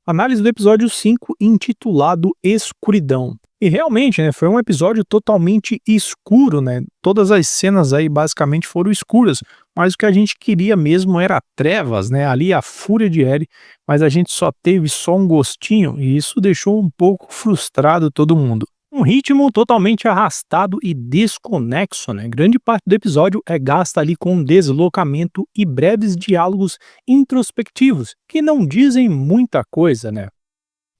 Análise do episódio 5, intitulado Escuridão. E realmente, foi um episódio totalmente escuro, né? Todas as cenas aí basicamente foram escuras, mas o que a gente queria mesmo era trevas, né? Ali a fúria de Ellie, mas a gente só teve só um gostinho e isso deixou um pouco frustrado todo mundo. Um ritmo totalmente arrastado e desconexo, né? Grande parte do episódio é gasta ali com deslocamento e breves diálogos introspectivos, que não dizem muita coisa, né?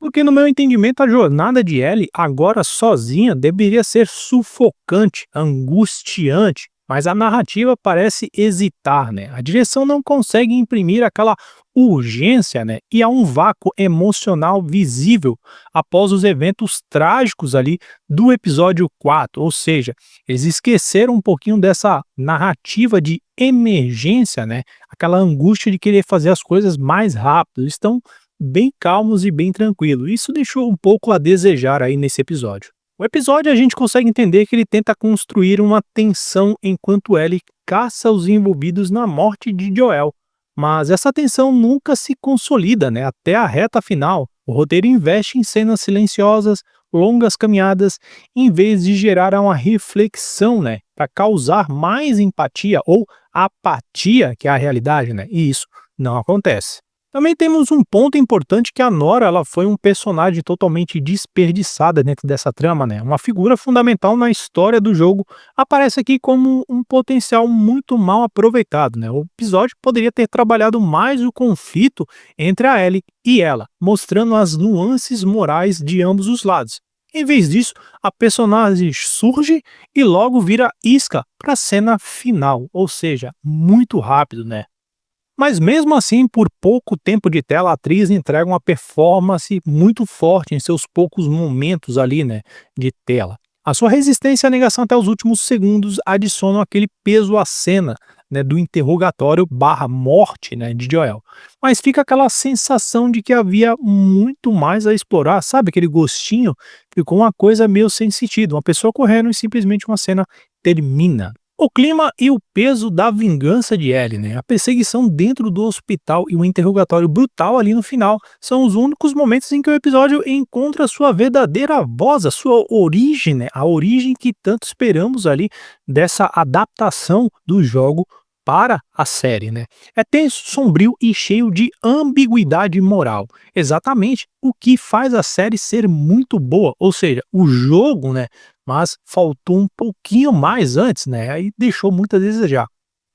Porque no meu entendimento a jornada de Ellie agora sozinha deveria ser sufocante, angustiante, mas a narrativa parece hesitar, né? A direção não consegue imprimir aquela urgência, né? E há um vácuo emocional visível após os eventos trágicos ali do episódio 4, ou seja, eles esqueceram um pouquinho dessa narrativa de emergência, né? Aquela angústia de querer fazer as coisas mais rápido. Estão bem calmos e bem tranquilos. Isso deixou um pouco a desejar aí nesse episódio. O episódio a gente consegue entender que ele tenta construir uma tensão enquanto Ellie caça os envolvidos na morte de Joel. Mas essa tensão nunca se consolida, né? Até a reta final. O roteiro investe em cenas silenciosas, longas caminhadas, em vez de gerar uma reflexão, né? Para causar mais empatia ou apatia, que é a realidade, né? E isso não acontece. Também temos um ponto importante que a Nora ela foi um personagem totalmente desperdiçada dentro dessa trama, né? Uma figura fundamental na história do jogo, aparece aqui como um potencial muito mal aproveitado, né? O episódio poderia ter trabalhado mais o conflito entre a Ellie e ela, mostrando as nuances morais de ambos os lados. Em vez disso, a personagem surge e logo vira isca para a cena final, ou seja, muito rápido, né? Mas mesmo assim, por pouco tempo de tela, a atriz entrega uma performance muito forte em seus poucos momentos ali, né, de tela. A sua resistência à negação até os últimos segundos adicionam aquele peso à cena, né, do interrogatório barra morte, né, de Joel. Mas fica aquela sensação de que havia muito mais a explorar, sabe? Aquele gostinho, ficou uma coisa meio sem sentido. Uma pessoa correndo e simplesmente uma cena termina. O clima e o peso da vingança de Ellie, né? A perseguição dentro do hospital e o interrogatório brutal ali no final são os únicos momentos em que o episódio encontra sua verdadeira voz, a sua origem, né? A origem que tanto esperamos ali dessa adaptação do jogo para a série, né? É tenso, sombrio e cheio de ambiguidade moral. Exatamente o que faz a série ser muito boa, ou seja, o jogo, né? Mas faltou um pouquinho mais antes, né? Aí deixou muito a desejar.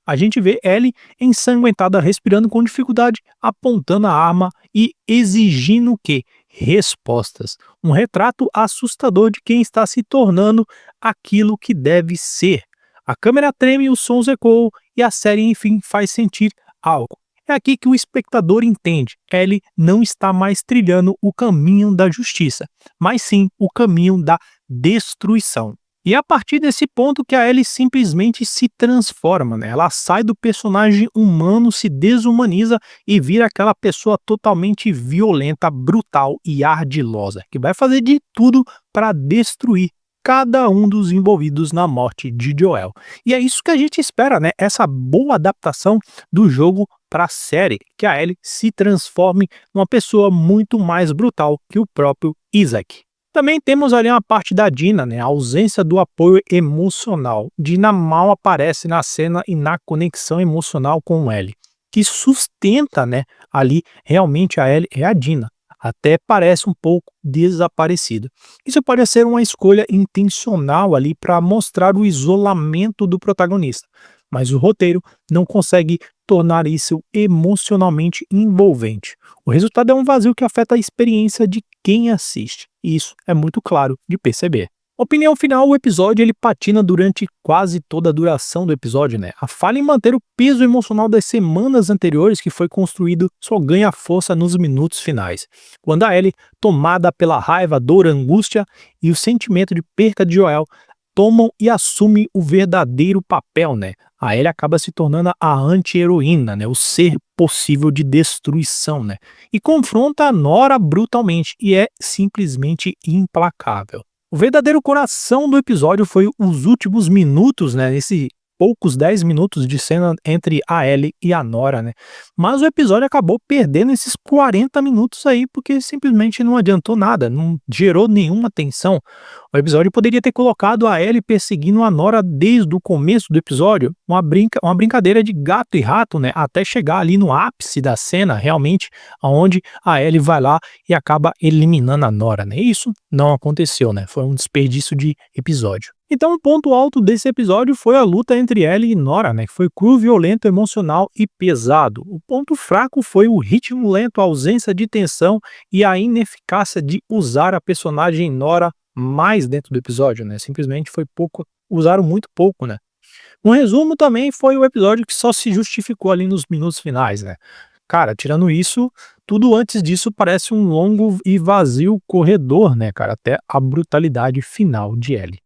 A gente vê Ellie ensanguentada, respirando com dificuldade, apontando a arma e exigindo o quê? Respostas. Um retrato assustador de quem está se tornando aquilo que deve ser. A câmera treme, os sons ecoam e a série, enfim, faz sentir algo. É aqui que o espectador entende. Ellie não está mais trilhando o caminho da justiça, mas sim o caminho da destruição. E é a partir desse ponto que a Ellie simplesmente se transforma, né? Ela sai do personagem humano, se desumaniza e vira aquela pessoa totalmente violenta, brutal e ardilosa, que vai fazer de tudo para destruir cada um dos envolvidos na morte de Joel. E é isso que a gente espera, né? Essa boa adaptação do jogo para a série, que a Ellie se transforme numa pessoa muito mais brutal que o próprio Isaac. Também temos ali uma parte da Dina, né? A ausência do apoio emocional. Dina mal aparece na cena e na conexão emocional com Ellie. Que sustenta, né, ali realmente a Ellie é a Dina. Até parece um pouco desaparecida. Isso pode ser uma escolha intencional ali para mostrar o isolamento do protagonista, mas o roteiro não consegue tornar isso emocionalmente envolvente. O resultado é um vazio que afeta a experiência de quem assiste, e isso é muito claro de perceber. Opinião final, o episódio ele patina durante quase toda a duração do episódio, né? A falha em manter o peso emocional das semanas anteriores que foi construído só ganha força nos minutos finais. Quando a Ellie, tomada pela raiva, dor, angústia e o sentimento de perca de Joel, tomam e assumem o verdadeiro papel, né? A Ellie acaba se tornando a anti-heroína, né? O ser possível de destruição, né? E confronta a Nora brutalmente e é simplesmente implacável. O verdadeiro coração do episódio foi os últimos minutos, né, nesse poucos 10 minutos de cena entre a Ellie e a Nora, né. Mas o episódio acabou perdendo esses 40 minutos aí, porque simplesmente não adiantou nada, não gerou nenhuma tensão. O episódio poderia ter colocado a Ellie perseguindo a Nora desde o começo do episódio, uma brincadeira de gato e rato, né, até chegar ali no ápice da cena, realmente, aonde a Ellie vai lá e acaba eliminando a Nora, né. Isso não aconteceu, né, foi um desperdício de episódio. Então o ponto alto desse episódio foi a luta entre Ellie e Nora, né, que foi cru, violento, emocional e pesado. O ponto fraco foi o ritmo lento, a ausência de tensão e a ineficácia de usar a personagem Nora mais dentro do episódio, né, simplesmente foi pouco, usaram muito pouco, né. Um resumo também foi o episódio que só se justificou ali nos minutos finais, né. Cara, tirando isso, tudo antes disso parece um longo e vazio corredor, né, cara, até a brutalidade final de Ellie.